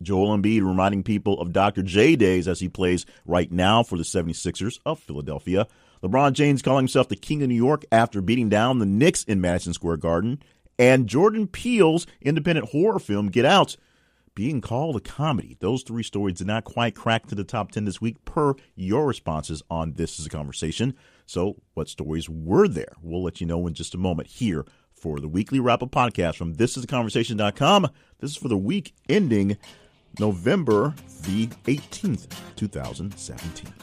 Joel Embiid reminding people of Dr. J days as he plays right now for the 76ers of Philadelphia. LeBron James calling himself the king of New York after beating down the Knicks in Madison Square Garden. And Jordan Peele's independent horror film, Get Out, being called a comedy. Those three stories did not quite crack to the top 10 this week per your responses on This Is a Conversation. So what stories were there? We'll let you know in just a moment here for the weekly wrap-up podcast from thisisaconversation.com. This is for the week ending November the 18th, 2017.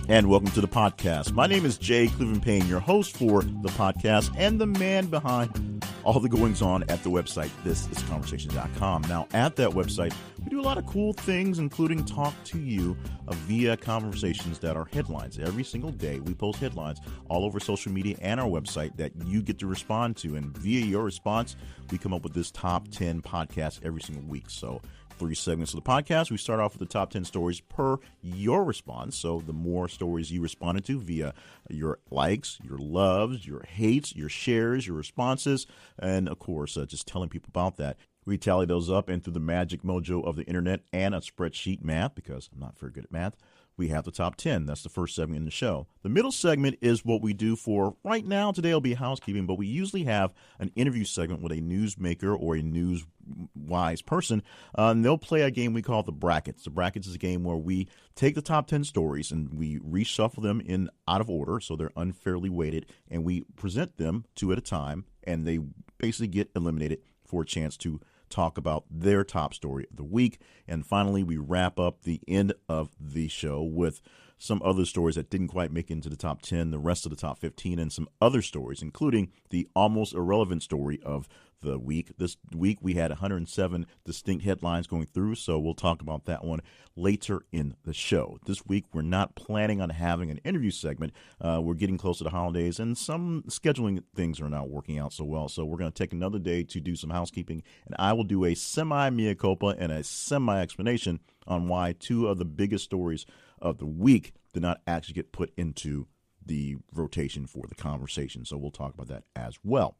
And welcome to the podcast. My name is Jay Cleveland Payne, your host for the podcast and the man behind all the goings on at the website, thisisaconversation.com. Now, at that website, we do a lot of cool things, including talk to you via conversations that are headlines. Every single day, we post headlines all over social media and our website that you get to respond to. And via your response, we come up with this top 10 podcast every single week. So 3 segments of the podcast. We start off with the top 10 stories per your response. So the more stories you responded to via your likes, your loves, your hates, your shares, your responses, and of course, just telling people about that. We tally those up, and through the magic mojo of the internet and a spreadsheet math, because I'm not very good at math, we have the top 10. That's the first segment in the show. The middle segment is what we do for right now. Today will be housekeeping, but we usually have an interview segment with a newsmaker or a news-wise person, and they'll play a game we call the Brackets. The Brackets is a game where we take the top 10 stories and we reshuffle them in out of order, so they're unfairly weighted, and we present them 2 at a time, and they basically get eliminated for a chance to talk about their top story of the week. And finally, we wrap up the end of the show with some other stories that didn't quite make it into the top 10, the rest of the top 15, and some other stories, including the almost irrelevant story of the week. This week, we had 107 distinct headlines going through, so we'll talk about that one later in the show. This week, we're not planning on having an interview segment. We're getting close to the holidays, and some scheduling things are not working out so well, so we're going to take another day to do some housekeeping, and I will do a semi-mea culpa and a semi-explanation on why 2 of the biggest stories of the week did not actually get put into the rotation for the conversation, so we'll talk about that as well.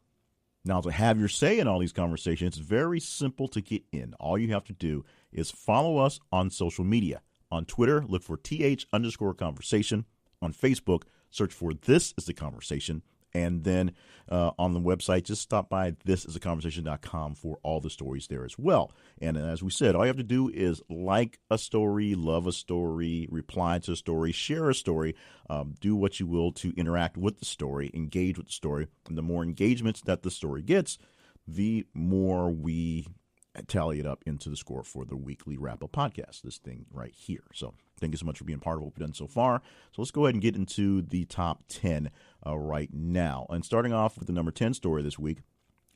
Now, to have your say in all these conversations, it's very simple to get in. All you have to do is follow us on social media. On Twitter, look for @TH_conversation. On Facebook, search for This Is the Conversation. And then on the website, just stop by thisisaconversation.com for all the stories there as well. And as we said, all you have to do is like a story, love a story, reply to a story, share a story, do what you will to interact with the story, engage with the story. And the more engagements that the story gets, the more we tally it up into the score for the weekly wrap-up podcast, this thing right here. So thank you so much for being part of what we've done so far. So let's go ahead and get into the top 10 right now. And starting off with the number 10 story this week,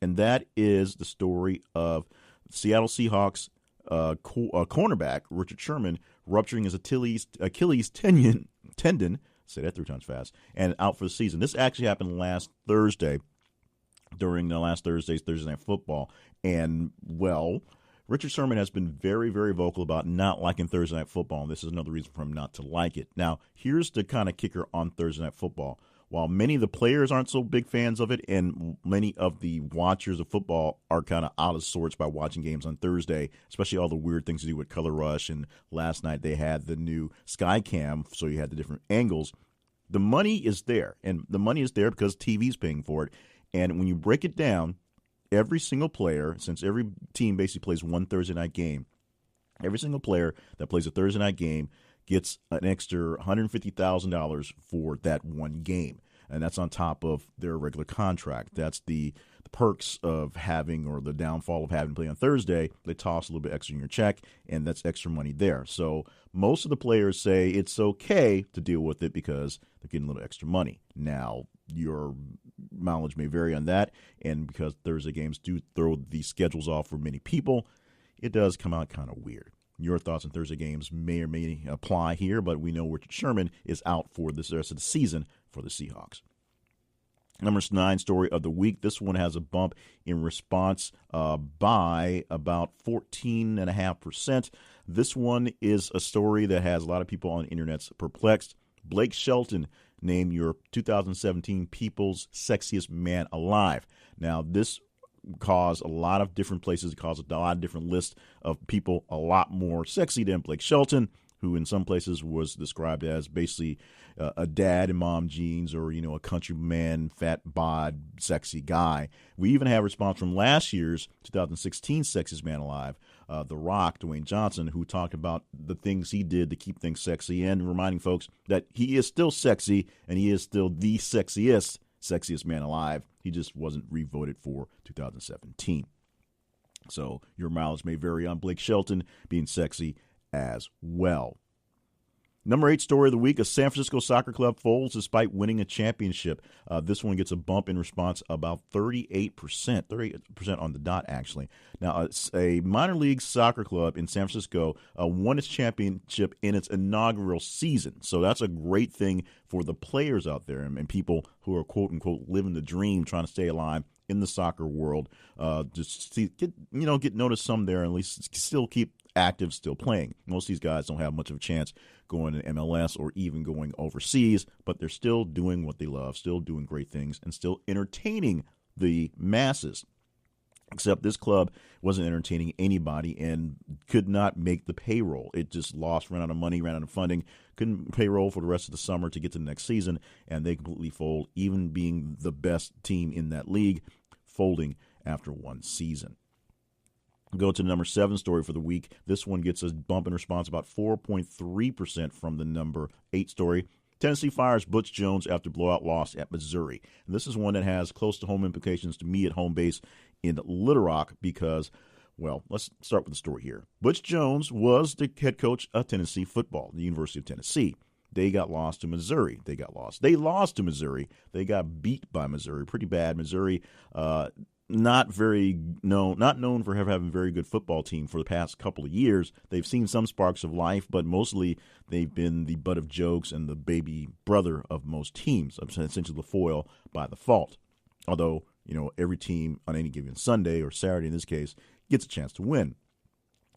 and that is the story of Seattle Seahawks cornerback Richard Sherman rupturing his Achilles tendon, say that 3 times fast, and out for the season. This actually happened last Thursday, during the last Thursday Night Football. And, well, Richard Sherman has been very, very vocal about not liking Thursday Night Football, and this is another reason for him not to like it. Now, here's the kind of kicker on Thursday Night Football. While many of the players aren't so big fans of it, and many of the watchers of football are kind of out of sorts by watching games on Thursday, especially all the weird things to do with Color Rush, and last night they had the new Sky Cam, so you had the different angles. The money is there, and the money is there because TV's paying for it. And when you break it down, every single player, since every team basically plays one Thursday night game, every single player that plays a Thursday night game gets an extra $150,000 for that one game. And that's on top of their regular contract. That's the perks of having, or the downfall of having to play on Thursday. They toss a little bit extra in your check, and that's extra money there. So most of the players say it's okay to deal with it because they're getting a little extra money. Now, your mileage may vary on that, and because Thursday games do throw the schedules off for many people, it does come out kind of weird. Your thoughts on Thursday games may or may apply here, but we know Richard Sherman is out for the rest of the season for the Seahawks. Number 9 story of the week. This one has a bump in response by about 14.5%. This one is a story that has a lot of people on the internet perplexed. Blake Shelton named your 2017 People's Sexiest Man Alive. Now, this caused a lot of different places. It caused a lot of different lists of people a lot more sexy than Blake Shelton, who in some places was described as basically a dad in mom jeans, or, a country man, fat bod, sexy guy. We even have a response from last year's 2016 Sexiest Man Alive, The Rock, Dwayne Johnson, who talked about the things he did to keep things sexy and reminding folks that he is still sexy and he is still the sexiest man alive. He just wasn't revoted for 2017. So your mileage may vary on Blake Shelton being sexy as well. Number 8 story of the week, a San Francisco soccer club folds despite winning a championship. This one gets a bump in response, about 38% on the dot, actually. Now, it's a minor league soccer club in San Francisco won its championship in its inaugural season. So that's a great thing for the players out there and people who are, quote unquote, living the dream, trying to stay alive in the soccer world. Just get noticed some there, and at least still keep active, still playing. Most of these guys don't have much of a chance going to MLS or even going overseas, but they're still doing what they love, still doing great things, and still entertaining the masses. Except this club wasn't entertaining anybody and could not make the payroll. It just ran out of money, ran out of funding, couldn't payroll for the rest of the summer to get to the next season, and they completely fold, even being the best team in that league, folding after one season. Go to the number 7 story for the week. This one gets a bump in response, about 4.3% from the number 8 story. Tennessee fires Butch Jones after blowout loss at Missouri. And this is one that has close to home implications to me at home base in Little Rock because, well, let's start with the story here. Butch Jones was the head coach of Tennessee football, the University of Tennessee. They got lost to Missouri. They lost to Missouri. They got beat by Missouri pretty bad. Missouri, not known for having a very good football team for the past couple of years. They've seen some sparks of life, but mostly they've been the butt of jokes and the baby brother of most teams, essentially the foil by default. Although, every team on any given Sunday or Saturday in this case gets a chance to win.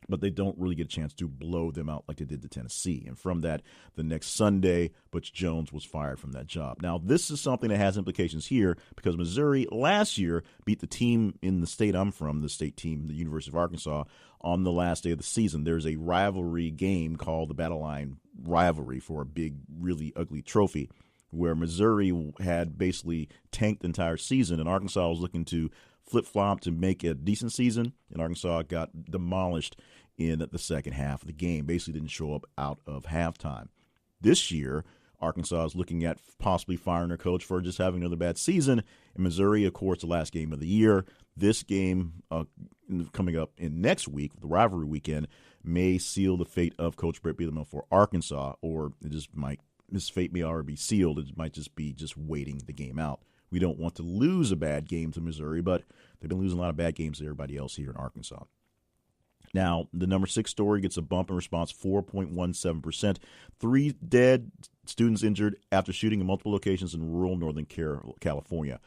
But they don't really get a chance to blow them out like they did to Tennessee. And from that, the next Sunday, Butch Jones was fired from that job. Now, this is something that has implications here because Missouri last year beat the team in the state I'm from, the state team, the University of Arkansas, on the last day of the season. There's a rivalry game called the Battle Line Rivalry for a big, really ugly trophy where Missouri had basically tanked the entire season, and Arkansas was looking to flip-flop to make a decent season, and Arkansas got demolished in the second half of the game. Basically didn't show up out of halftime. This year, Arkansas is looking at possibly firing their coach for just having another bad season. In Missouri, of course, the last game of the year. This game coming up in next week, the rivalry weekend, may seal the fate of Coach Brett Bielema for Arkansas, or his fate may already be sealed. It might just be waiting the game out. We don't want to lose a bad game to Missouri, but they've been losing a lot of bad games to everybody else here in Arkansas. Now, the number 6 story gets a bump in response, 4.17%. 3 dead, students injured after shooting in multiple locations in rural Northern California.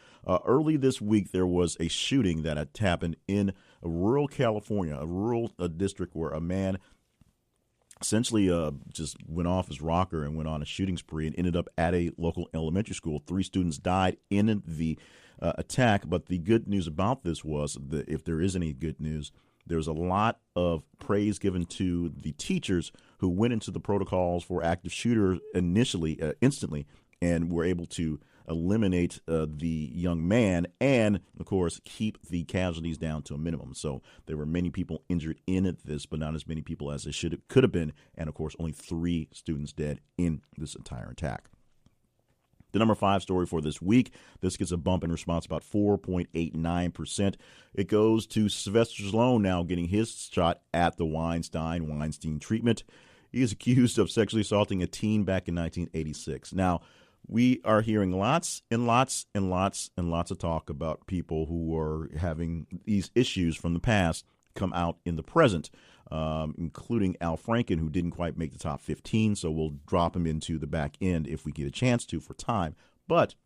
Early this week, there was a shooting that had happened in rural California, a rural district where a man essentially just went off his rocker and went on a shooting spree and ended up at a local elementary school. 3 students died in the attack, but the good news about this was that if there is any good news, there's a lot of praise given to the teachers who went into the protocols for active shooter instantly, and were able to eliminate the young man and, of course, keep the casualties down to a minimum. So there were many people injured in this, but not as many people as there could have been. And, of course, only 3 students dead in this entire attack. The number 5 story for this week, this gets a bump in response, about 4.89%. It goes to Sylvester Stallone now getting his shot at the Weinstein treatment. He is accused of sexually assaulting a teen back in 1986. Now, we are hearing lots and lots and lots and lots of talk about people who are having these issues from the past come out in the present, including Al Franken, who didn't quite make the top 15, so we'll drop him into the back end if we get a chance to for time. But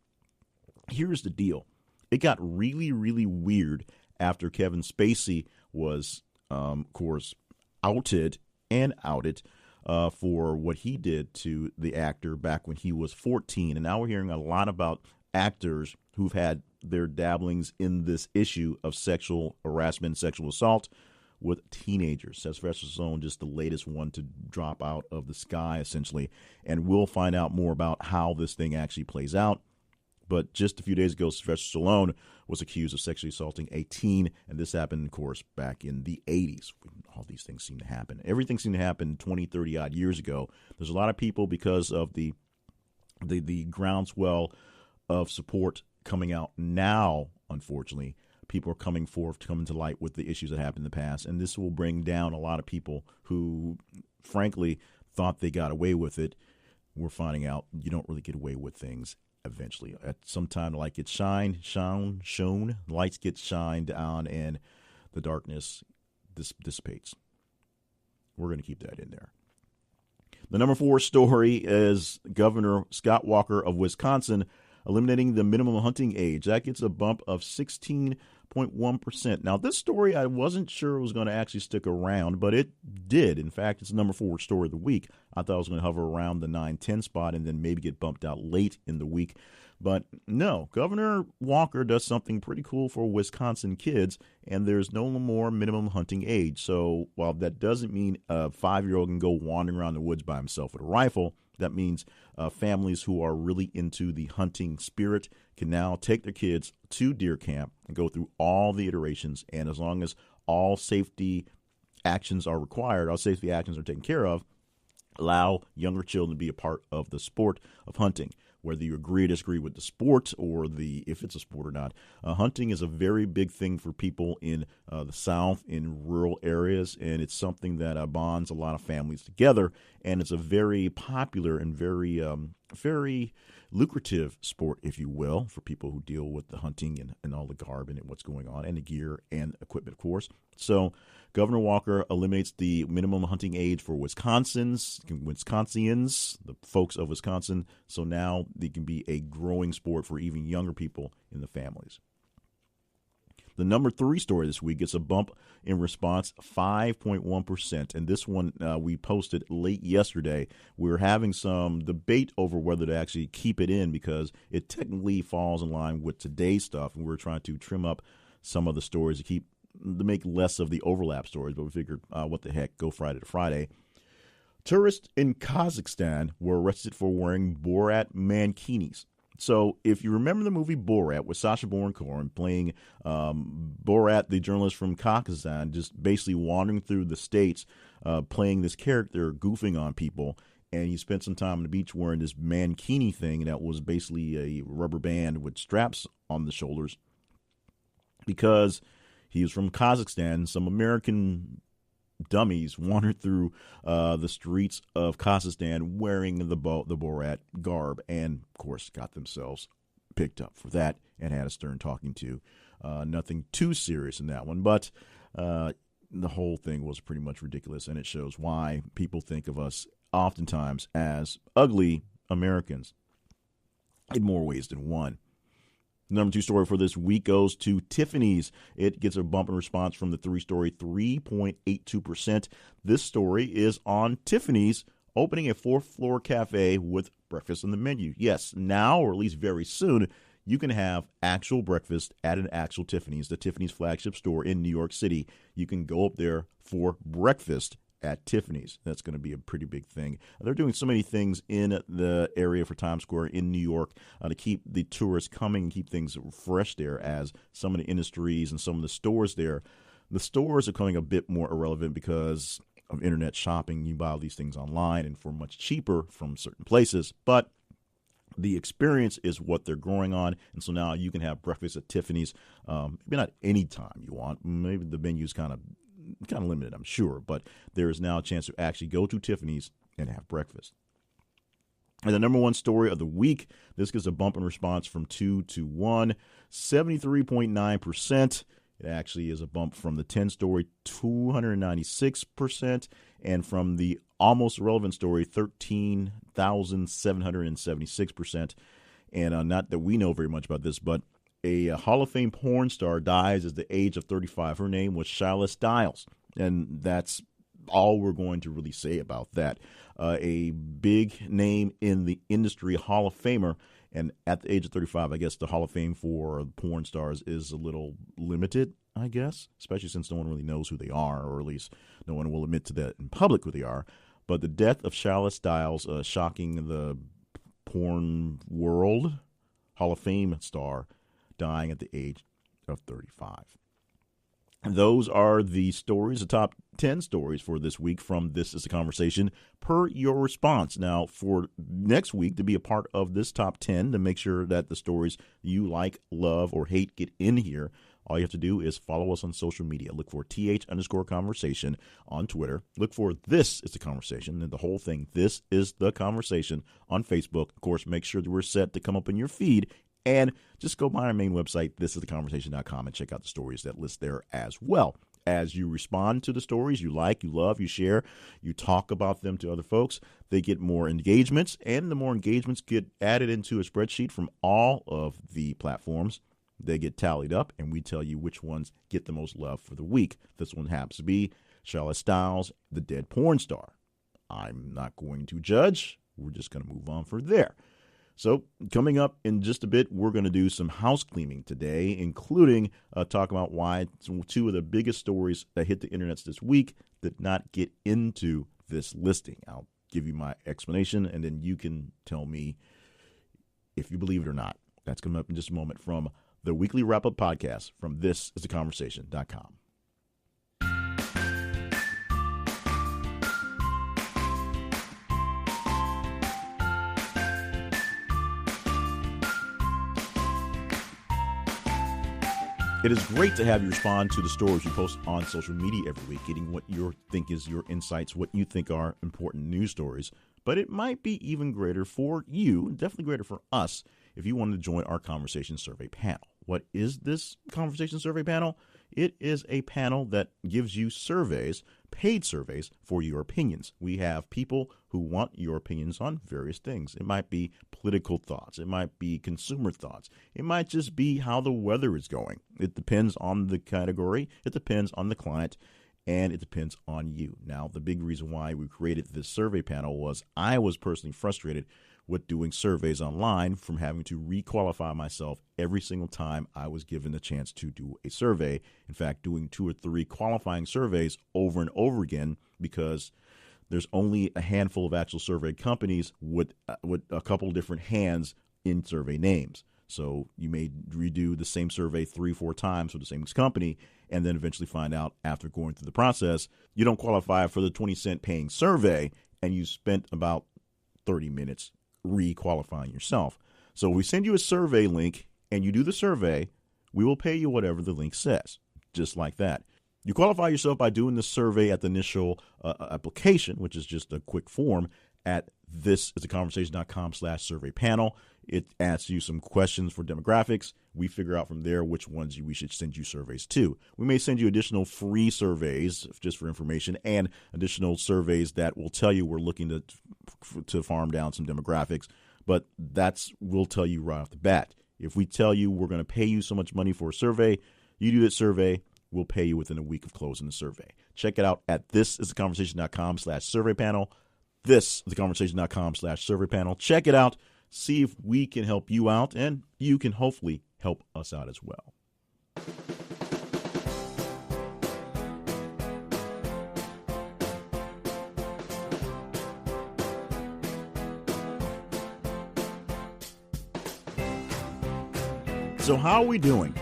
here's the deal. It got really, really weird after Kevin Spacey was, of course, outed and outed for what he did to the actor back when he was 14. And now we're hearing a lot about actors who've had their dabblings in this issue of sexual harassment, sexual assault with teenagers. Sylvester Stallone, just the latest one to drop out of the sky, essentially. And we'll find out more about how this thing actually plays out. But just a few days ago, Sylvester Stallone was accused of sexually assaulting a teen, and this happened, of course, back in the 80s. All these things seem to happen. Everything seemed to happen 20, 30-odd years ago. There's a lot of people, because of the groundswell of support coming out now, unfortunately, people are coming to light with the issues that happened in the past, and this will bring down a lot of people who, frankly, thought they got away with it. We're finding out you don't really get away with things eventually. At some time, the light gets shone, lights get shined on, and the darkness dissipates. We're going to keep that in there. The number 4 story is Governor Scott Walker of Wisconsin eliminating the minimum hunting age. That gets a bump of 16.1%. Now, this story, I wasn't sure was going to actually stick around, but it did. In fact, it's the number 4 story of the week. I thought it was going to hover around the 9-10 spot and then maybe get bumped out late in the week. But no, Governor Walker does something pretty cool for Wisconsin kids, and there's no more minimum hunting age. So while that doesn't mean a 5-year-old can go wandering around the woods by himself with a rifle, that means families who are really into the hunting spirit can now take their kids to deer camp and go through all the iterations. And as long as all safety actions are required, all safety actions are taken care of, allow younger children to be a part of the sport of hunting. Whether you agree or disagree with the sport or if it's a sport or not, hunting is a very big thing for people in the South, in rural areas, and it's something that bonds a lot of families together, and it's a very popular and very lucrative sport, if you will, for people who deal with the hunting and all the garb and what's going on, and the gear and equipment, of course. So Governor Walker eliminates the minimum hunting age for Wisconsians, the folks of Wisconsin. So now they can be a growing sport for even younger people in the families. The number 3 story this week gets a bump in response, 5.1%. And this one we posted late yesterday. We were having some debate over whether to actually keep it in because it technically falls in line with today's stuff. And we were trying to trim up some of the stories to make less of the overlap stories. But we figured, what the heck, go Friday to Friday. Tourists in Kazakhstan were arrested for wearing Borat mankinis. So if you remember the movie Borat with Sacha Baron Cohen playing Borat, the journalist from Kazakhstan, just basically wandering through the states, playing this character, goofing on people, and he spent some time on the beach wearing this mankini thing that was basically a rubber band with straps on the shoulders because he was from Kazakhstan. Some American dummies wandered through the streets of Kazakhstan wearing the Borat garb and, of course, got themselves picked up for that and had a stern talking to. Nothing too serious in that one, but the whole thing was pretty much ridiculous, and it shows why people think of us oftentimes as ugly Americans in more ways than one. Number 2 story for this week goes to Tiffany's. It gets a bump in response from the 3 story, 3.82%. This story is on Tiffany's opening a 4th floor cafe with breakfast on the menu. Yes, now, or at least very soon, you can have actual breakfast at an actual Tiffany's, the Tiffany's flagship store in New York City. You can go up there for breakfast at Tiffany's. That's going to be a pretty big thing. They're doing so many things in the area for Times Square in New York to keep the tourists coming, keep things fresh there, as some of the industries and some of the stores there. The stores are becoming a bit more irrelevant because of internet shopping. You buy all these things online and for much cheaper from certain places, but the experience is what they're growing on, and so now you can have breakfast at Tiffany's. Maybe not any time you want. Maybe the menu's kind of limited, I'm sure, but there is now a chance to actually go to Tiffany's and have breakfast. And the number 1 story of the week, this gets a bump in response from 2 to 1, 73.9%. It actually is a bump from the 10 story, 296%, and from the almost irrelevant story, 13,776%. And not that we know very much about this, but a Hall of Fame porn star dies at the age of 35. Her name was Shyla Stiles, and that's all we're going to really say about that. A big name in the industry, Hall of Famer, and at the age of 35, I guess the Hall of Fame for porn stars is a little limited, I guess, especially since no one really knows who they are, or at least no one will admit to that in public who they are. But the death of Charlotte Stiles, shocking the porn world, Hall of Fame star, dying at the age of 35. And those are the stories, the top 10 stories for this week from This Is the Conversation per your response. Now, for next week, to be a part of this top 10, to make sure that the stories you like, love, or hate get in here, all you have to do is follow us on social media. Look for th_conversation on Twitter. Look for This Is the Conversation, and the whole thing, This Is the Conversation, on Facebook. Of course, make sure that we're set to come up in your feed. And just go by our main website, thisistheconversation.com, and check out the stories that list there as well. As you respond to the stories you like, you love, you share, you talk about them to other folks, they get more engagements, and the more engagements get added into a spreadsheet from all of the platforms. They get tallied up, and we tell you which ones get the most love for the week. This one happens to be Charlotte Stiles, the dead porn star. I'm not going to judge. We're just going to move on from there. So coming up in just a bit, we're going to do some house cleaning today, including talk about why two of the biggest stories that hit the internet this week did not get into this listing. I'll give you my explanation, and then you can tell me if you believe it or not. That's coming up in just a moment from the weekly wrap-up podcast from thisistheconversation.com. It is great to have you respond to the stories you post on social media every week, getting what you think is your insights, what you think are important news stories. But it might be even greater for you, definitely greater for us, if you wanted to join our conversation survey panel. What is this conversation survey panel? It is a panel that gives you surveys, paid surveys, for your opinions. We have people who want your opinions on various things. It might be political thoughts. It might be consumer thoughts. It might just be how the weather is going. It depends on the category. It depends on the client. And it depends on you. Now, the big reason why we created this survey panel was I was personally frustrated with doing surveys online, from having to requalify myself every single time I was given the chance to do a survey. In fact, doing 2 or 3 qualifying surveys over and over again, because there's only a handful of actual survey companies with a couple of different hands in survey names. So you may redo the same survey 3-4 times for the same company, and then eventually find out after going through the process, you don't qualify for the 20-cent paying survey, and you spent about 30 minutes re-qualifying yourself. So we send you a survey link, and you do the survey, we will pay you whatever the link says, just like that. You qualify yourself by doing the survey at the initial application, which is just a quick form, at thisistheconversation.com/survey panel. It asks you some questions for demographics. We figure out from there which ones we should send you surveys to. We may send you additional free surveys just for information, and additional surveys that will tell you we're looking to farm down some demographics. But we'll tell you right off the bat. If we tell you we're going to pay you so much money for a survey, you do that survey, we'll pay you within a week of closing the survey. Check it out at thisistheconversation.com/survey panel. Thisistheconversation.com/survey panel. Check it out. See if we can help you out, and you can hopefully help us out as well. So how are we doing?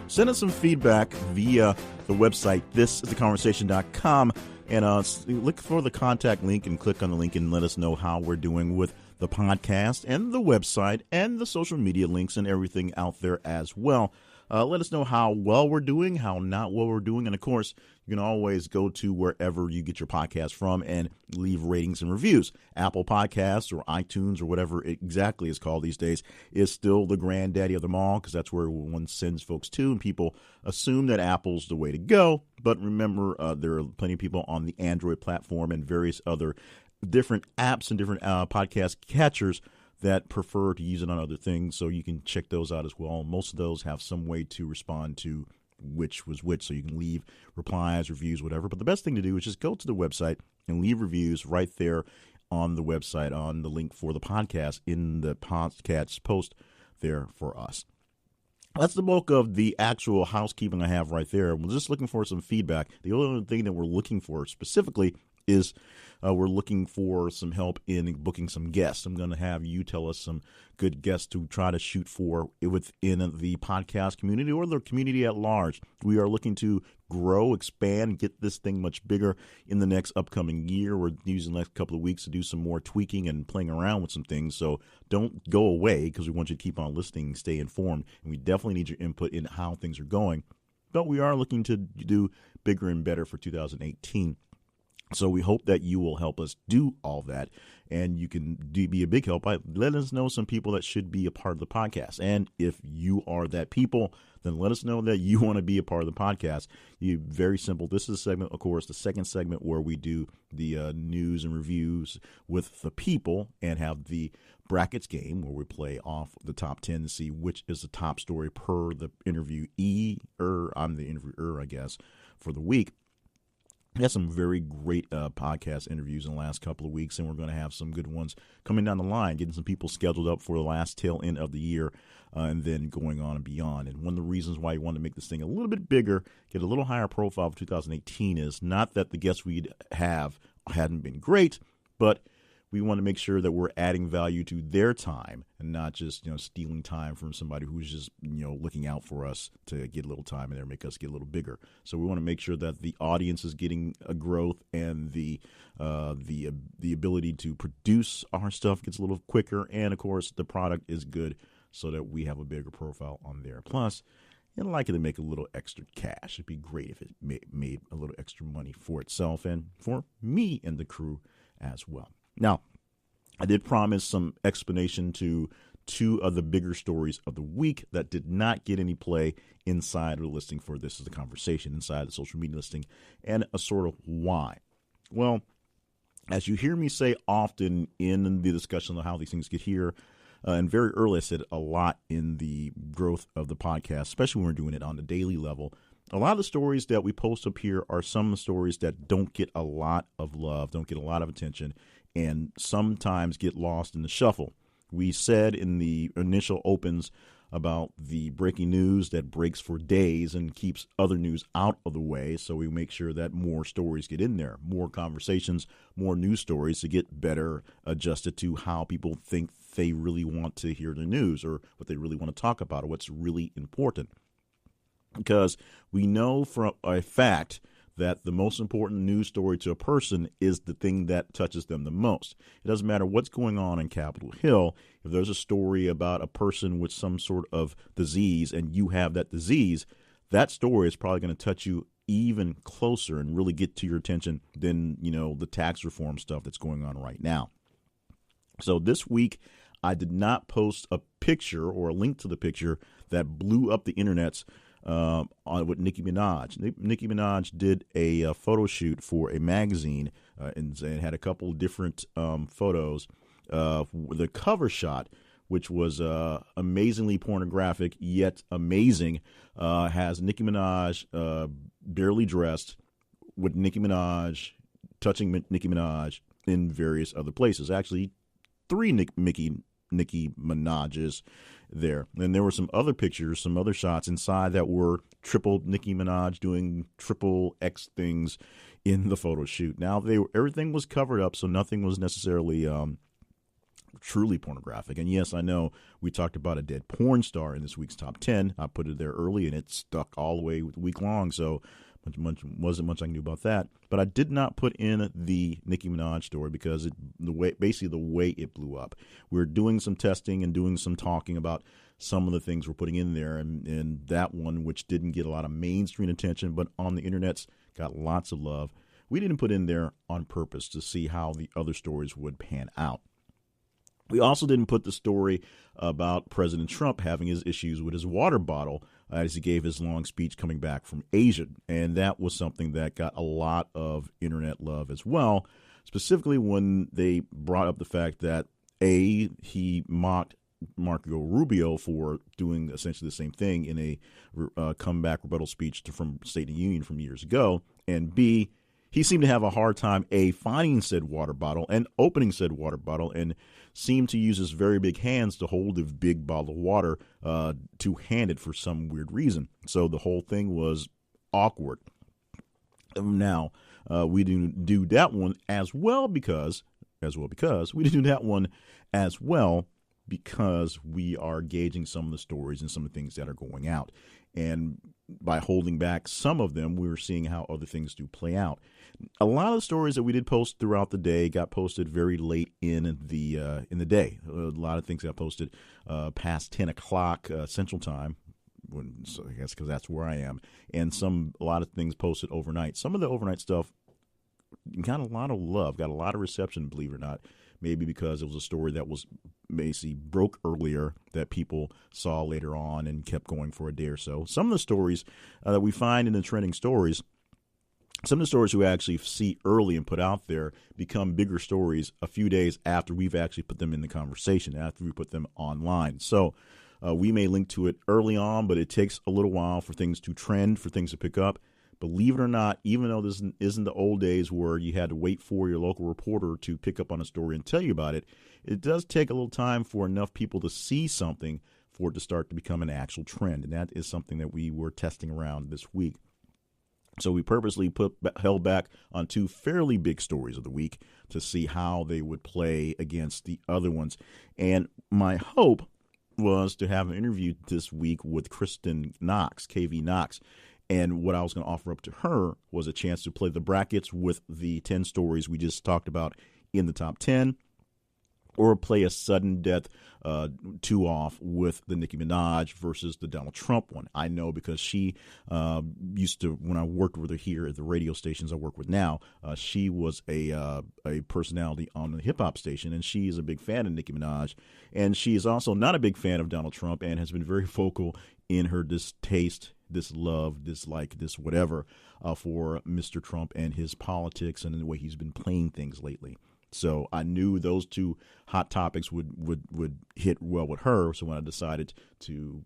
Send us some feedback via the website, thisistheconversation.com, and look for the contact link and click on the link and let us know how we're doing with the podcast and the website and the social media links and everything out there as well. Let us know how well we're doing, how not well we're doing. And, of course, you can always go to wherever you get your podcast from and leave ratings and reviews. Apple Podcasts or iTunes or whatever it exactly is called these days is still the granddaddy of them all, because that's where one sends folks to, and people assume that Apple's the way to go. But remember, there are plenty of people on the Android platform and various other different apps and different podcast catchers that prefer to use it on other things, so you can check those out as well. Most of those have some way to respond to which was which, so you can leave replies, reviews, whatever. But the best thing to do is just go to the website and leave reviews right there on the website, on the link for the podcast in the podcast post there for us. That's the bulk of the actual housekeeping I have right there. We're just looking for some feedback. The only thing that we're looking for specifically is we're looking for some help in booking some guests. I'm going to have you tell us some good guests to try to shoot for within the podcast community or the community at large. We are looking to grow, expand, get this thing much bigger in the next upcoming year. We're using the next couple of weeks to do some more tweaking and playing around with some things. So don't go away, because we want you to keep on listening, stay informed, and we definitely need your input in how things are going. But we are looking to do bigger and better for 2018. So we hope that you will help us do all that, and you can be a big help by letting us know some people that should be a part of the podcast. And if you are that people, then let us know that you want to be a part of the podcast. Very simple. This is a segment, of course, the second segment where we do the news and reviews with the people and have the brackets game where we play off the top 10 to see which is the top story per the interviewer. I'm the interviewer, I guess, for the week. We had some very great podcast interviews in the last couple of weeks, and we're going to have some good ones coming down the line, getting some people scheduled up for the last tail end of the year and then going on and beyond. And one of the reasons why we want to make this thing a little bit bigger, get a little higher profile for 2018 is not that the guests we'd have hadn't been great, but we want to make sure that we're adding value to their time and not just, stealing time from somebody who's just, looking out for us to get a little time in there, make us get a little bigger. So we want to make sure that the audience is getting a growth and the ability to produce our stuff gets a little quicker. And, of course, the product is good so that we have a bigger profile on there. Plus, I'd like it to make a little extra cash. It'd be great if it made a little extra money for itself and for me and the crew as well. Now, I did promise some explanation to two of the bigger stories of the week that did not get any play inside of the listing for This Is the Conversation, inside the social media listing, and a sort of why. Well, as you hear me say often in the discussion of how these things get here, and very early I said a lot in the growth of the podcast, especially when we're doing it on the daily level, a lot of the stories that we post up here are some of the stories that don't get a lot of love, don't get a lot of attention, and sometimes get lost in the shuffle. We said in the initial opens about the breaking news that breaks for days and keeps other news out of the way, so we make sure that more stories get in there, more conversations, more news stories to get better adjusted to how people think they really want to hear the news or what they really want to talk about or what's really important. Because we know from a fact that the most important news story to a person is the thing that touches them the most. It doesn't matter what's going on in Capitol Hill. If there's a story about a person with some sort of disease and you have that disease, that story is probably going to touch you even closer and really get to your attention than, the tax reform stuff that's going on right now. So this week, I did not post a picture or a link to the picture that blew up the internets with Nicki Minaj. Nicki Minaj did a photo shoot for a magazine and had a couple different photos. The cover shot, which was amazingly pornographic yet amazing, has Nicki Minaj minaj dressed with Nicki Minaj touching Nicki Minaj in various other places. Actually, three Nicki Minaj's there. And there were some other pictures, some other shots inside that were triple Nicki Minaj doing triple X things in the photo shoot. Now, everything was covered up, so nothing was necessarily truly pornographic. And yes, I know we talked about a dead porn star in this week's top 10. I put it there early, and it stuck all the way week long, so wasn't much I can do about that. But I did not put in the Nicki Minaj story because the way it blew up. We're doing some testing and doing some talking about some of the things we're putting in there, and that one, which didn't get a lot of mainstream attention, but on the internet's got lots of love, we didn't put in there on purpose to see how the other stories would pan out. We also didn't put the story about President Trump having his issues with his water bottle as he gave his long speech coming back from Asia. And that was something that got a lot of internet love as well, specifically when they brought up the fact that, A, he mocked Marco Rubio for doing essentially the same thing in a comeback rebuttal speech from State of the Union from years ago. And B, he seemed to have a hard time, A, finding said water bottle and opening said water bottle, and seemed to use his very big hands to hold the big bottle of water two-handed for some weird reason. So the whole thing was awkward. Now, we didn't do that one as well because we didn't do that one as well because we are gauging some of the stories and some of the things that are going out. And by holding back some of them, we're seeing how other things do play out. A lot of the stories that we did post throughout the day got posted very late in the day. A lot of things got posted past 10 o'clock Central Time. So I guess because that's where I am. And a lot of things posted overnight. Some of the overnight stuff got a lot of love, got a lot of reception, believe it or not. Maybe because it was a story that was basically broke earlier that people saw later on and kept going for a day or so. Some of the stories that we find in the trending stories, some of the stories we actually see early and put out there become bigger stories a few days after we've actually put them in the conversation, after we put them online. So we may link to it early on, but it takes a little while for things to trend, for things to pick up. Believe it or not, even though this isn't the old days where you had to wait for your local reporter to pick up on a story and tell you about it, it does take a little time for enough people to see something for it to start to become an actual trend. And that is something that we were testing around this week. So we purposely held back on two fairly big stories of the week to see how they would play against the other ones. And my hope was to have an interview this week with Kristen Knox, KV Knox. And what I was going to offer up to her was a chance to play the brackets with the 10 stories we just talked about in the top 10, or play a sudden death two-off with the Nicki Minaj versus the Donald Trump one. I know because she used to, when I worked with her here at the radio stations I work with now, she was a personality on the hip-hop station, and she is a big fan of Nicki Minaj. And she is also not a big fan of Donald Trump and has been very vocal in her distaste, dislove, dislike, this whatever for Mr. Trump and his politics and the way he's been playing things lately. So I knew those two hot topics would hit well with her. So when I decided to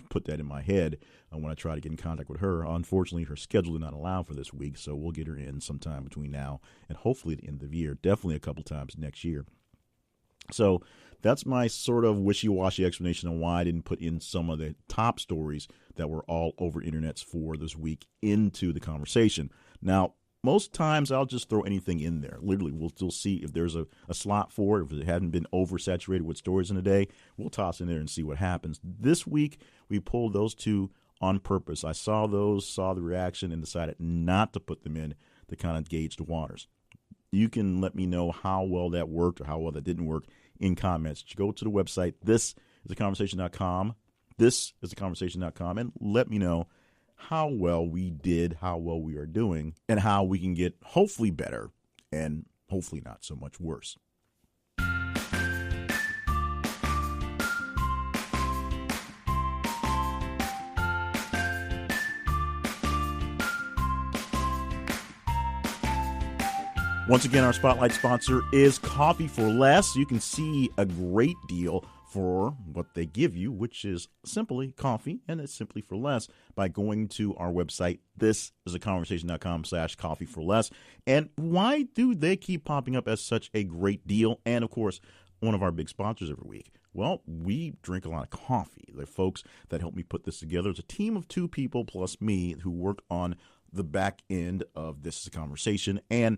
put that in my head, when I tried to get in contact with her, unfortunately her schedule did not allow for this week. So we'll get her in sometime between now and hopefully the end of the year, definitely a couple times next year. So that's my sort of wishy-washy explanation on why I didn't put in some of the top stories that were all over internets for this week into the conversation. Now, most times I'll just throw anything in there. Literally, we'll still see if there's a slot for it. If it hadn't been oversaturated with stories in a day, we'll toss in there and see what happens. This week, we pulled those two on purpose. I saw the reaction, and decided not to put them in to kind of gauge the waters. You can let me know how well that worked or how well that didn't work in comments. Go to the website, thisisaconversation.com, thisisaconversation.com, and let me know how well we did, how well we are doing, and how we can get hopefully better and hopefully not so much worse. Once again, our spotlight sponsor is Coffee for Less. You can see a great deal for what they give you, which is simply coffee, and it's simply for less, by going to our website, thisisaconversation.com/coffee for less. And why do they keep popping up as such a great deal? And of course, one of our big sponsors every week. Well, we drink a lot of coffee. The folks that help me put this together is a team of two people plus me who work on the back end of This Is a Conversation, and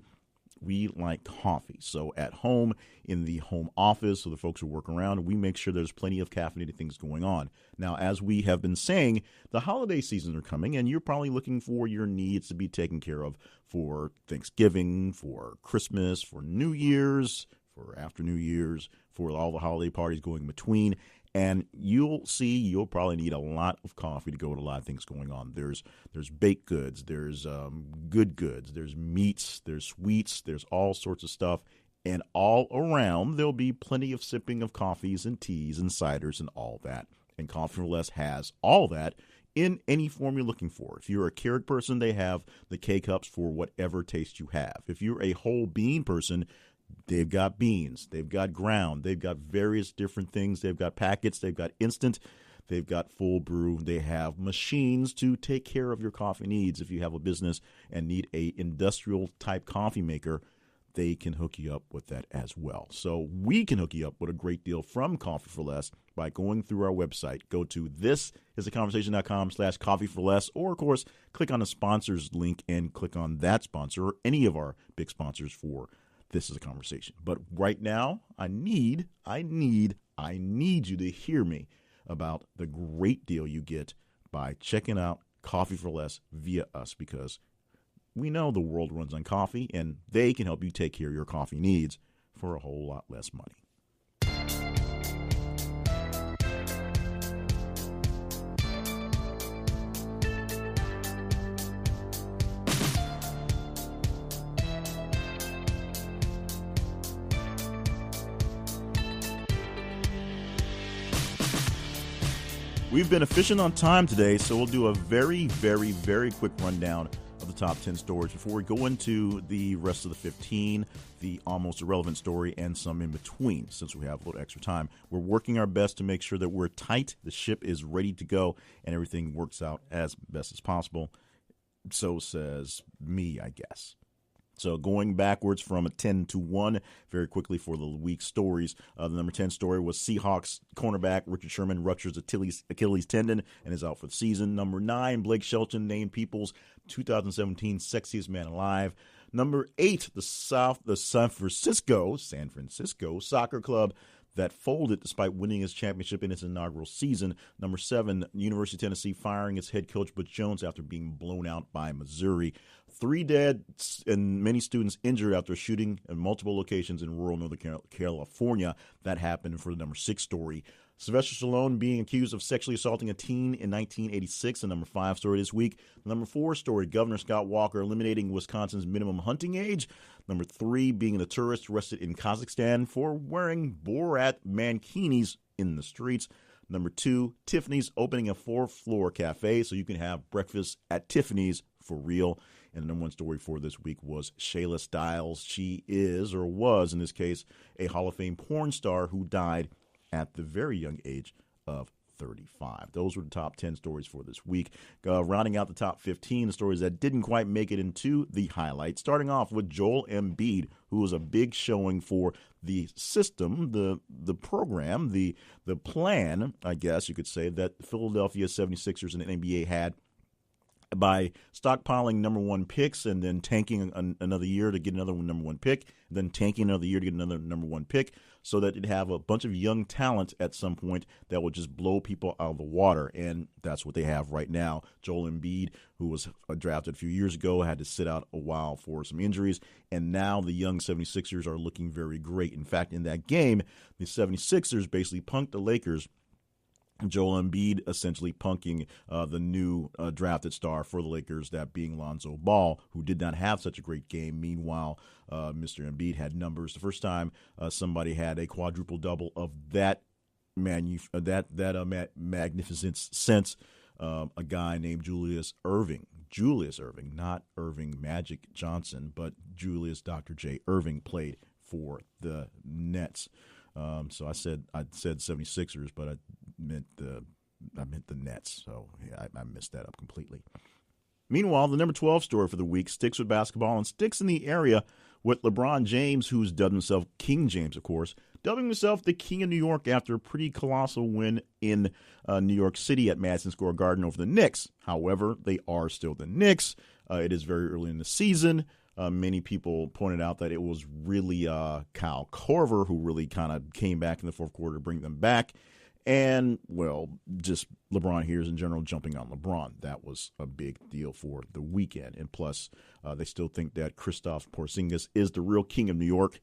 we like coffee. So at home, in the home office, so the folks who work around, we make sure there's plenty of caffeinated things going on. Now, as we have been saying, the holiday seasons are coming, and you're probably looking for your needs to be taken care of for Thanksgiving, for Christmas, for New Year's, for after New Year's, for all the holiday parties going in between. And you'll probably need a lot of coffee to go with a lot of things going on. There's baked goods, there's good goods, there's meats, there's sweets, there's all sorts of stuff. And all around, there'll be plenty of sipping of coffees and teas and ciders and all that. And Coffee for Less has all that in any form you're looking for. If you're a Keurig person, they have the K-Cups for whatever taste you have. If you're a whole bean person, They've got beans. They've got ground. They've got various different things. They've got packets. They've got instant. They've got full brew. They have machines to take care of your coffee needs. If you have a business and need a industrial type coffee maker, they can hook you up with that as well. So we can hook you up with a great deal from Coffee for Less by going through our website. Go to thisisaconversation.com/coffee for less, or of course, click on the sponsors link and click on that sponsor or any of our big sponsors for This Is a Conversation. But right now, I need you to hear me about the great deal you get by checking out Coffee for Less via us, because we know the world runs on coffee, and they can help you take care of your coffee needs for a whole lot less money. We've been efficient on time today, so we'll do a very, very, very quick rundown of the top 10 stories before we go into the rest of the 15, the almost irrelevant story, and some in between. Since we have a little extra time, we're working our best to make sure that we're tight, the ship is ready to go, and everything works out as best as possible. So says me, I guess. So going backwards from a 10 to 1 very quickly for the week's stories. The number 10 story was Seahawks cornerback Richard Sherman ruptures Achilles tendon and is out for the season. Number 9, Blake Shelton named People's 2017 Sexiest Man Alive. Number 8, the San Francisco Soccer Club that folded despite winning its championship in its inaugural season. Number 7, University of Tennessee firing its head coach Butch Jones after being blown out by Missouri. 3 dead and many students injured after a shooting in multiple locations in rural Northern California. That happened for the number 6 story. Sylvester Stallone being accused of sexually assaulting a teen in 1986, the number 5 story this week. The number 4 story, Governor Scott Walker eliminating Wisconsin's minimum hunting age. Number 3 being the tourist arrested in Kazakhstan for wearing Borat mankinis in the streets. Number 2, Tiffany's opening a 4th-floor cafe so you can have breakfast at Tiffany's for real. And the number 1 story for this week was Shayla Stiles. She is, or was in this case, a Hall of Fame porn star who died at the very young age of 35. Those were the top 10 stories for this week. Rounding out the top 15, the stories that didn't quite make it into the highlights. Starting off with Joel Embiid, who was a big showing for the system, the program, the plan, I guess you could say, that the Philadelphia 76ers and the NBA had by stockpiling number 1 picks and then tanking another year to get another number 1 pick, then tanking another year to get another number 1 pick, so that it'd have a bunch of young talent at some point that would just blow people out of the water. And that's what they have right now. Joel Embiid, who was drafted a few years ago, had to sit out a while for some injuries. And now the young 76ers are looking very great. In fact, in that game, the 76ers basically punked the Lakers. Joel Embiid essentially punking the new drafted star for the Lakers, that being Lonzo Ball, who did not have such a great game. Meanwhile, Mr. Embiid had numbers. The first time somebody had a quadruple-double of that magnificence since a guy named Julius Erving, not Irving Magic Johnson, but Julius Dr. J. Irving played for the Nets. So I said 76ers, but I meant the Nets. So yeah, I messed that up completely. Meanwhile, the number 12 story for the week sticks with basketball and sticks in the area with LeBron James, who's dubbed himself King James, of course, dubbing himself the King of New York after a pretty colossal win in New York City at Madison Square Garden over the Knicks. However, they are still the Knicks. It is very early in the season. Many people pointed out that it was really Kyle Korver who really kind of came back in the fourth quarter to bring them back. And, well, just LeBron here in general jumping on LeBron. That was a big deal for the weekend. And plus, they still think that Kristaps Porzingis is the real king of New York,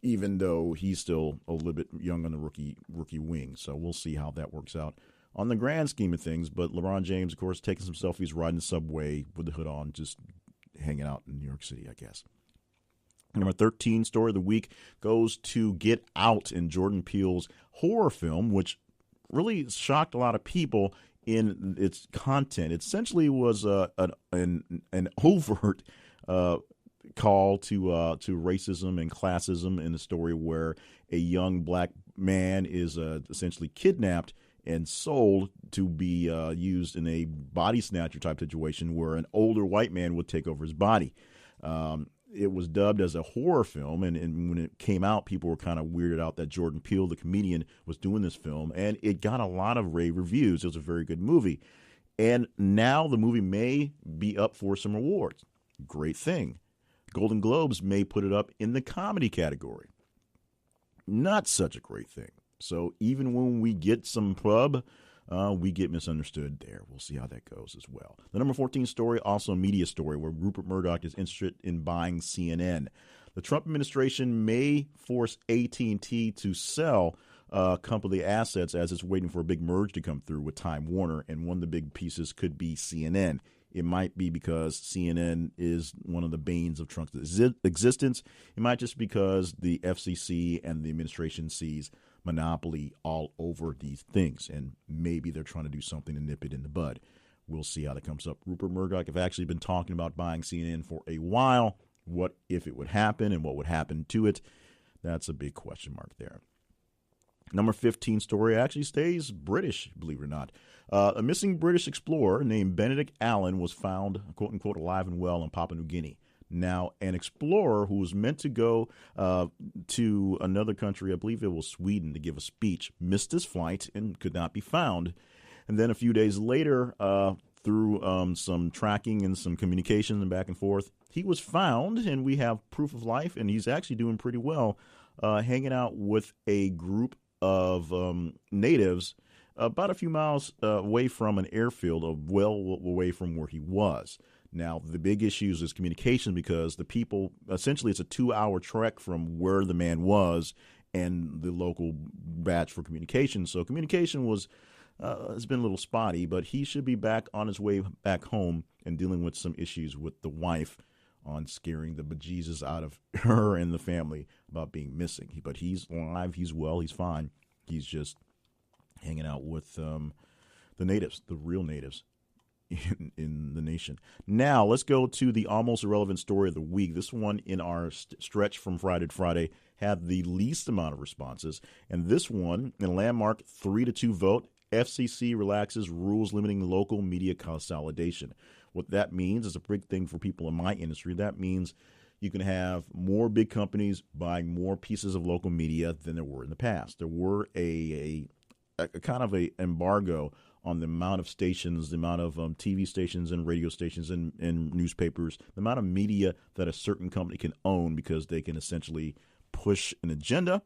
even though he's still a little bit young on the rookie wing. So we'll see how that works out on the grand scheme of things. But LeBron James, of course, taking some selfies, riding the subway with the hood on, just hanging out in New York City, I guess. Number 13 story of the week goes to Get Out, in Jordan Peele's horror film, which really shocked a lot of people in its content. It essentially was an overt call to racism and classism in the story where a young black man is essentially kidnapped and sold to be used in a body snatcher type situation where an older white man would take over his body. It was dubbed as a horror film, and when it came out, people were kind of weirded out that Jordan Peele, the comedian, was doing this film, and it got a lot of rave reviews. It was a very good movie. And now the movie may be up for some awards. Great thing. Golden Globes may put it up in the comedy category. Not such a great thing. So even when we get some pub, we get misunderstood there. We'll see how that goes as well. The number 14 story, also a media story, where Rupert Murdoch is interested in buying CNN. The Trump administration may force AT&T to sell company assets as it's waiting for a big merge to come through with Time Warner, and one of the big pieces could be CNN. It might be because CNN is one of the banes of Trump's existence. It might just be because the FCC and the administration sees monopoly all over these things, and maybe they're trying to do something to nip it in the bud. We'll see how that comes up. Rupert Murdoch have actually been talking about buying CNN for a while. What if it would happen, and what would happen to it? That's a big question mark there. Number 15 story actually stays British, believe it or not. A missing British explorer named Benedict Allen was found, quote unquote, alive and well in Papua New Guinea. Now, an explorer who was meant to go to another country, I believe it was Sweden, to give a speech, missed his flight and could not be found. And then a few days later, through some tracking and some communication and back and forth, he was found, and we have proof of life, and he's actually doing pretty well, hanging out with a group of natives about a few miles away from an airfield, well away from where he was. Now, the big issue is communication, because the people, essentially it's a 2-hour trek from where the man was and the local batch for communication. So communication has been a little spotty, but he should be back on his way back home and dealing with some issues with the wife on scaring the bejesus out of her and the family about being missing. But he's alive, he's well, he's fine. He's just hanging out with the natives, the real natives in the nation. Now, let's go to the almost irrelevant story of the week. This one in our stretch from Friday to Friday had the least amount of responses. And this one, in a landmark 3-2 vote, FCC relaxes rules limiting local media consolidation. What that means is a big thing for people in my industry. That means you can have more big companies buying more pieces of local media than there were in the past. There were a kind of a embargo on the amount of stations, the amount of TV stations and radio stations and newspapers, the amount of media that a certain company can own, because they can essentially push an agenda.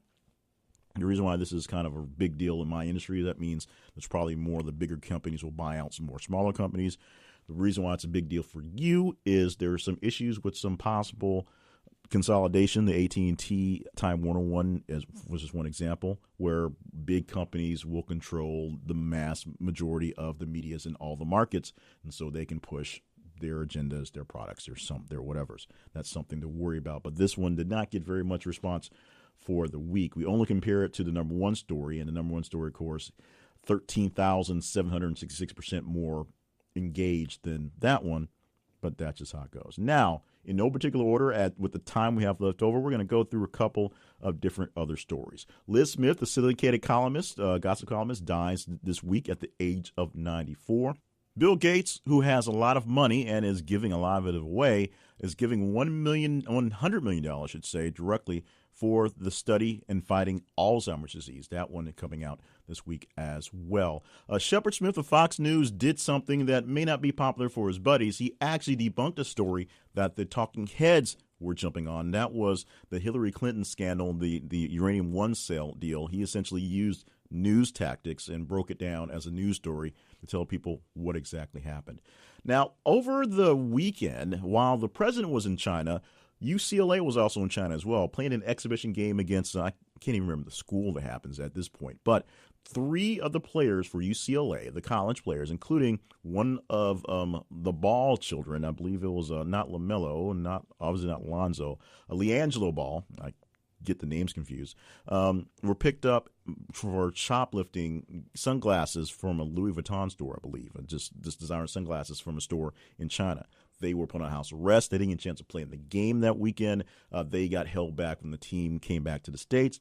The reason why this is kind of a big deal in my industry, that means there's probably more of the bigger companies will buy out some more smaller companies. The reason why it's a big deal for you is there are some issues with some possible consolidation. The AT&T Time Warner one was just one example, where big companies will control the mass majority of the medias in all the markets, and so they can push their agendas, their products, their whatevers. That's something to worry about. But this one did not get very much response for the week. We only compare it to the number one story, and the number one story, of course, 13,766% more engaged than that one, but that's just how it goes. Now, in no particular order, with the time we have left over, we're going to go through a couple of different other stories. Liz Smith, the syndicated columnist, gossip columnist, dies this week at the age of 94. Bill Gates, who has a lot of money and is giving a lot of it away, is giving $100 million, I should say, directly for the study and fighting Alzheimer's disease. That one coming out this week as well. Shepard Smith of Fox News did something that may not be popular for his buddies. He actually debunked a story that the talking heads were jumping on. That was the Hillary Clinton scandal, the Uranium One sale deal. He essentially used news tactics and broke it down as a news story to tell people what exactly happened. Now, over the weekend, while the president was in China, UCLA was also in China as well, playing an exhibition game against, I can't even remember the school that happens at this point, but 3 of the players for UCLA, the college players, including one of the Ball children, I believe it was not LaMelo, obviously not Lonzo, LiAngelo Ball, I get the names confused, were picked up for shoplifting sunglasses from a Louis Vuitton store, I believe, just designer sunglasses from a store in China. They were put on house arrest. They didn't get a chance to play in the game that weekend. They got held back when the team came back to the States.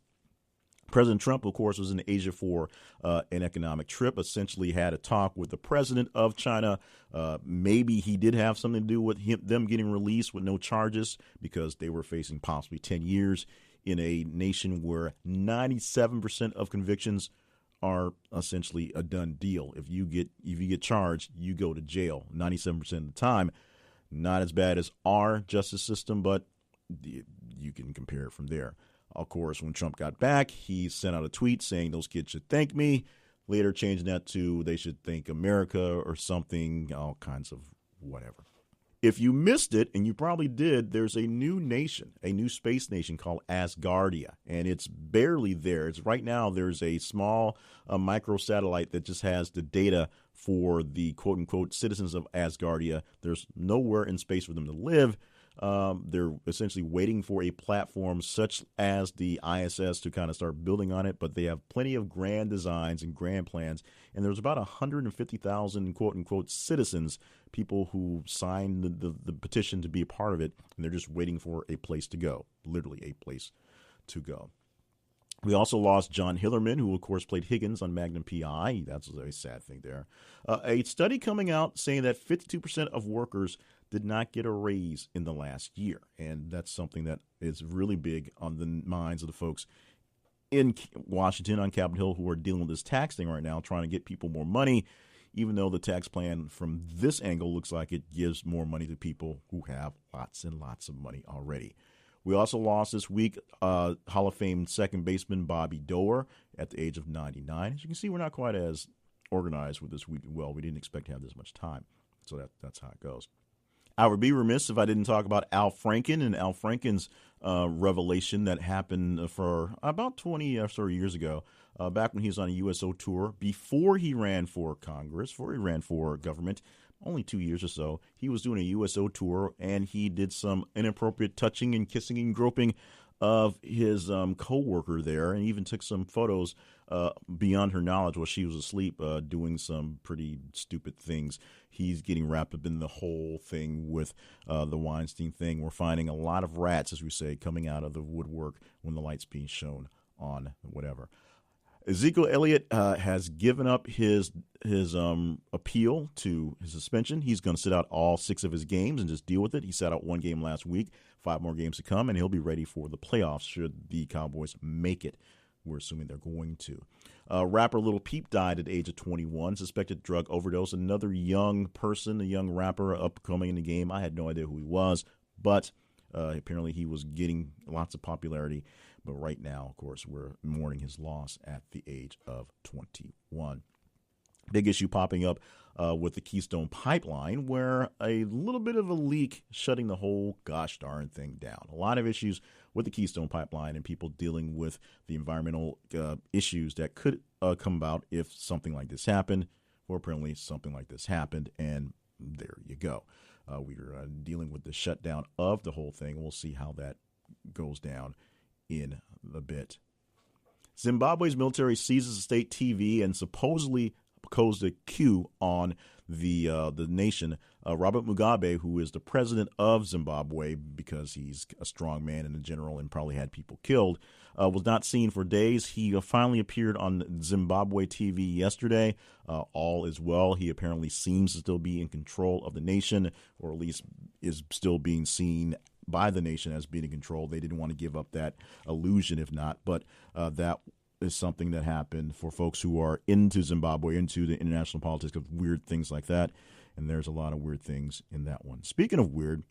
President Trump, of course, was in Asia for an economic trip, essentially had a talk with the president of China. Maybe he did have something to do with them getting released with no charges because they were facing possibly 10 years in a nation where 97% of convictions are essentially a done deal. If you get charged, you go to jail 97% of the time. Not as bad as our justice system, but you can compare it from there. Of course, when Trump got back, he sent out a tweet saying those kids should thank me, later changing that to they should thank America or something, all kinds of whatever. If you missed it, and you probably did, there's a new nation, a new space nation called Asgardia, and it's barely there. It's right now there's a small microsatellite that just has the data for the quote-unquote citizens of Asgardia. There's nowhere in space for them to live. They're essentially waiting for a platform such as the ISS to kind of start building on it, but they have plenty of grand designs and grand plans. And there's about 150,000 quote-unquote citizens, people who signed the petition to be a part of it, and they're just waiting for a place to go, literally a place to go. We also lost John Hillerman, who, of course, played Higgins on Magnum P.I. That's a very sad thing there. A study coming out saying that 52% of workers did not get a raise in the last year. And that's something that is really big on the minds of the folks in Washington on Capitol Hill who are dealing with this tax thing right now, trying to get people more money, even though the tax plan from this angle looks like it gives more money to people who have lots and lots of money already. We also lost this week Hall of Fame second baseman Bobby Doerr at the age of 99. As you can see, we're not quite as organized with this week. Well, we didn't expect to have this much time, so that's how it goes. I would be remiss if I didn't talk about Al Franken and Al Franken's revelation that happened for about 20 or so years ago, back when he was on a USO tour, before he ran for Congress, before he ran for government, only 2 years or so. He was doing a USO tour, and he did some inappropriate touching and kissing and groping of his co-worker there, and even took some photos beyond her knowledge while she was asleep, doing some pretty stupid things. He's getting wrapped up in the whole thing with the Weinstein thing. We're finding a lot of rats, as we say, coming out of the woodwork when the light's being shown on whatever. Ezekiel Elliott has given up his appeal to his suspension. He's going to sit out all 6 of his games and just deal with it. He sat out 1 game last week, 5 more games to come, and he'll be ready for the playoffs should the Cowboys make it. We're assuming they're going to. Rapper Lil Peep died at the age of 21, suspected drug overdose. Another young person, a young rapper upcoming in the game. I had no idea who he was, but apparently he was getting lots of popularity. But right now, of course, we're mourning his loss at the age of 21. Big issue popping up with the Keystone Pipeline, where a little bit of a leak shutting the whole gosh darn thing down. A lot of issues with the Keystone Pipeline and people dealing with the environmental issues that could come about if something like this happened. Well, apparently something like this happened, and there you go. We're dealing with the shutdown of the whole thing. We'll see how that goes down in a bit. Zimbabwe's military seizes state TV and supposedly posed a coup on the nation. Robert Mugabe, who is the president of Zimbabwe, because he's a strong man and a general and probably had people killed, was not seen for days. He finally appeared on Zimbabwe TV yesterday. All is well. He apparently seems to still be in control of the nation, or at least is still being seen by the nation as being in control. They didn't want to give up that illusion, if not, but that is something that happened for folks who are into Zimbabwe, into the international politics of weird things like that. And there's a lot of weird things in that one. Speaking of weird,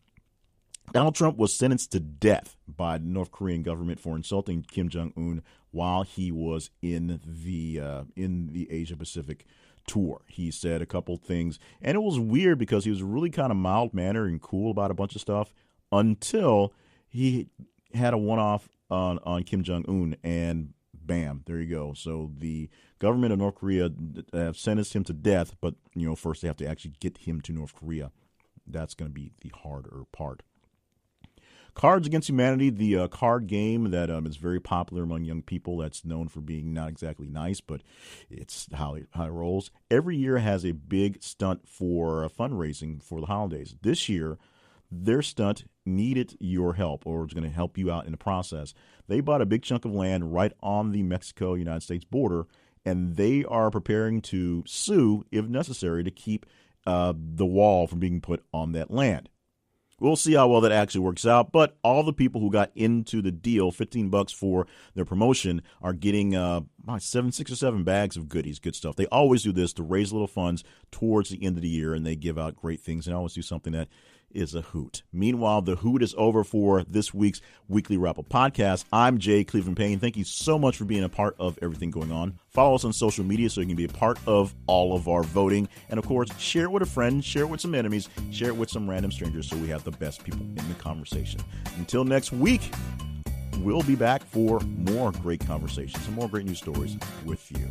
Donald Trump was sentenced to death by the North Korean government for insulting Kim Jong-un while he was in the Asia Pacific tour. He said a couple things, and it was weird because he was really kind of mild-mannered and cool about a bunch of stuff until he had a one-off on Kim Jong-un, and bam, there you go. So the government of North Korea have sentenced him to death, but first they have to actually get him to North Korea. That's going to be the harder part. Cards Against Humanity, the card game that is very popular among young people, that's known for being not exactly nice, but it's how it rolls. Every year has a big stunt for fundraising for the holidays. This year, their stunt needed your help, or was going to help you out in the process. They bought a big chunk of land right on the Mexico-United States border, and they are preparing to sue, if necessary, to keep the wall from being put on that land. We'll see how well that actually works out, but all the people who got into the deal, $15 for their promotion, are getting about 6 or 7 bags of goodies, good stuff. They always do this to raise little funds towards the end of the year, and they give out great things and always do something that is a hoot. Meanwhile, the hoot is over for this week's Weekly Wrap-Up Podcast. I'm Jay Cleveland Payne. Thank you so much for being a part of everything going on. Follow us on social media so you can be a part of all of our voting. And, of course, share it with a friend, share it with some enemies, share it with some random strangers so we have the best people in the conversation. Until next week, we'll be back for more great conversations and more great news stories with you.